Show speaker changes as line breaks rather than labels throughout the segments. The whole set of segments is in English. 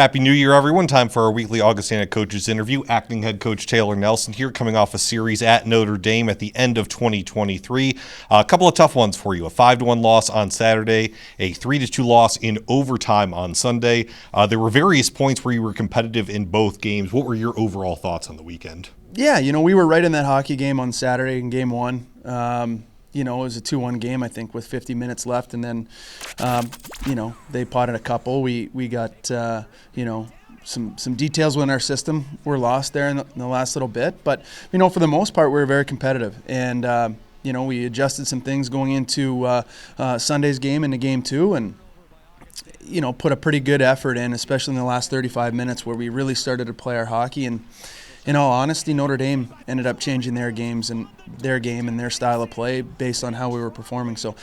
Happy New Year, everyone. Time for our weekly Augustana coaches interview. Acting head coach Taylor Nelson here, coming off a series at Notre Dame at the end of 2023. A couple of tough ones for you. A 5-1 loss on Saturday, a 3-2 loss in overtime on Sunday. There were various points where you were competitive in both games. What were your overall thoughts on the weekend?
Yeah, we were right in that hockey game on Saturday in game one. It was a 2-1 game, I think, with 50 minutes left. And then, they potted a couple. We got, some details within our system were lost there in the last little bit. But, for the most part, we were very competitive. And, we adjusted some things going into Sunday's game into game two and, put a pretty good effort in, especially in the last 35 minutes where we really started to play our hockey. And in all honesty, Notre Dame ended up changing their game and their style of play based on how we were performing. So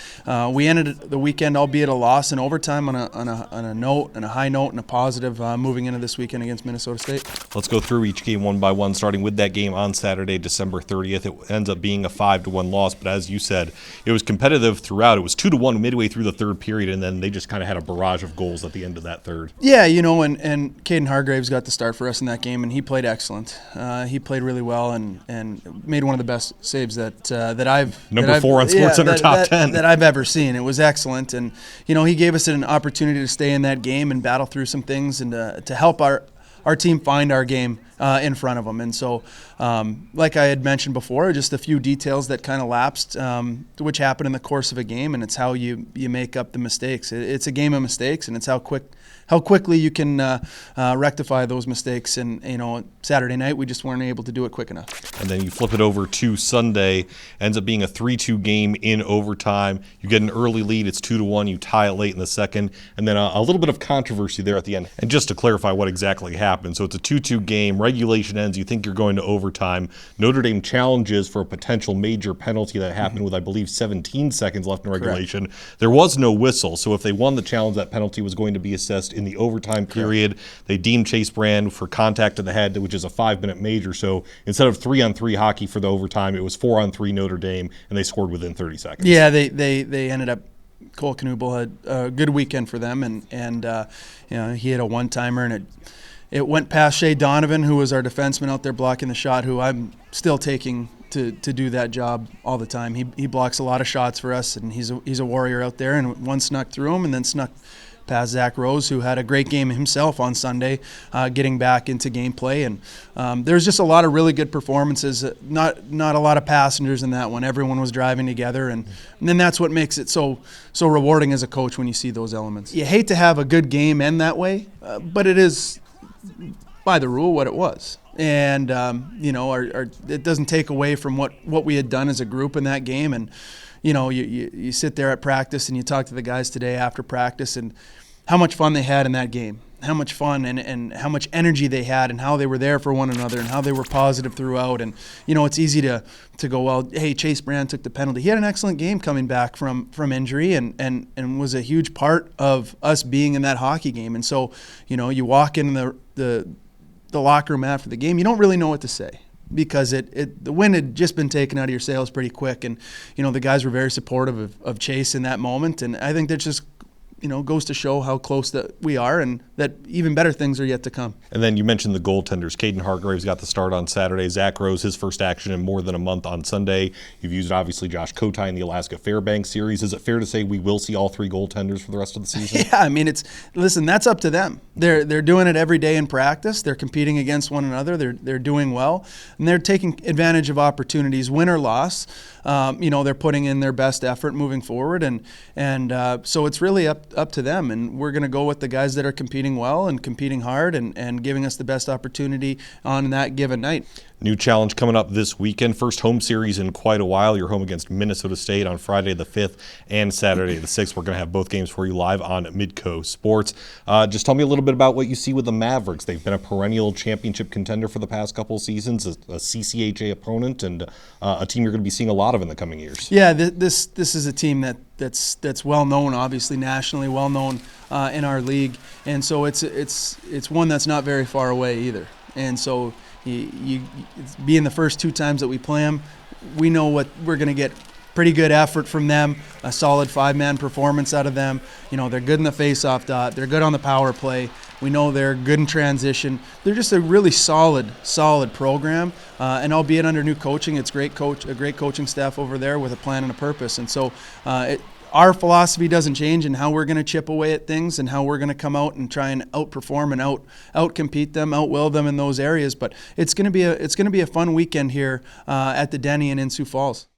we ended the weekend, albeit a loss in overtime, on a note and a high note and a positive moving into this weekend against Minnesota State.
Let's go through each game one by one, starting with that game on Saturday, December 30th. It ends up being a 5-1 loss, but as you said, it was competitive throughout. It was 2-1 midway through the third period, and then they just kind of had a barrage of goals at the end of that third.
Yeah, and Caden Hargraves got the start for us in that game, and he played excellent. He played really well and made one of the best saves that I've
Number 4 on SportsCenter top 10
that I've ever seen. It was excellent, and he gave us an opportunity to stay in that game and battle through some things and to help our team find our game in front of them. And so, like I had mentioned before, just a few details that kind of lapsed, which happened in the course of a game, and it's how you make up the mistakes. It's a game of mistakes, and it's how quickly you can rectify those mistakes. And Saturday night we just weren't able to do it quick enough.
And then you flip it over to Sunday, ends up being a 3-2 game in overtime. You get an early lead, it's 2-1. You tie it late in the second, and then a little bit of controversy there at the end. And just to clarify what exactly happened, so it's a 2-2 game. Regulation ends. You think you're going to overtime. Notre Dame challenges for a potential major penalty that happened with, I believe, 17 seconds left in regulation. Correct. There was no whistle, so if they won the challenge, that penalty was going to be assessed in the overtime period. Correct. They deemed Chase Brand for contact to the head, which is a 5-minute major. So instead of 3-on-3 hockey for the overtime, it was 4-on-3 Notre Dame, and they scored within 30 seconds.
Yeah, they ended up. Cole Knuble had a good weekend for them, and he had a one-timer, and it went past Shea Donovan, who was our defenseman out there blocking the shot, who I'm still taking to do that job all the time. He blocks a lot of shots for us, and he's a warrior out there, and one snuck through him and then snuck past Zach Rose, who had a great game himself on Sunday, getting back into gameplay. And there's just a lot of really good performances. Not a lot of passengers in that one. Everyone was driving together, and then that's what makes it so rewarding as a coach when you see those elements. You hate to have a good game end that way, but it is by the rule what it was. And it doesn't take away from what we had done as a group in that game. And you sit there at practice and you talk to the guys today after practice and how much fun they had in that game, how much fun and how much energy they had and how they were there for one another and how they were positive throughout. And, it's easy to go, well, hey, Chase Brand took the penalty. He had an excellent game coming back from injury and was a huge part of us being in that hockey game. And so, you walk in the locker room after the game, you don't really know what to say, because the wind had just been taken out of your sails pretty quick. And, the guys were very supportive of Chase in that moment. And I think that just, goes to show how close that we are and that even better things are yet to come.
And then you mentioned the goaltenders. Caden Hargraves got the start on Saturday. Zach Rose, his first action in more than a month on Sunday. You've used, obviously, Josh Kotai in the Alaska Fairbanks series. Is it fair to say we will see all 3 goaltenders for the rest of the season?
Yeah, I mean, listen, that's up to them. They're doing it every day in practice. They're competing against one another. They're doing well, and they're taking advantage of opportunities, win or loss. They're putting in their best effort moving forward, and so it's really up to them. And we're going to go with the guys that are competing well and competing hard and giving us the best opportunity on that given night.
New challenge coming up this weekend. First home series in quite a while. You're home against Minnesota State on Friday the 5th and Saturday the 6th. We're going to have both games for you live on Midco Sports. Just tell me a little bit about what you see with the Mavericks. They've been a perennial championship contender for the past couple of seasons, a CCHA opponent, and a team you're going to be seeing a lot of in the coming years.
Yeah, this is a team that's well known, obviously nationally well known in our league, and so it's one that's not very far away either. And so being the first 2 times that we play them, we know what we're going to get pretty good effort from them, a solid 5-man performance out of them. They're good in the face-off dot. They're good on the power play. We know they're good in transition. They're just a really solid program. And albeit under new coaching, it's a great coaching staff over there with a plan and a purpose. And so our philosophy doesn't change in how we're going to chip away at things and how we're going to come out and try and outperform and outcompete them, outwill them in those areas. But it's going to be a fun weekend here at the Denny and in Sioux Falls.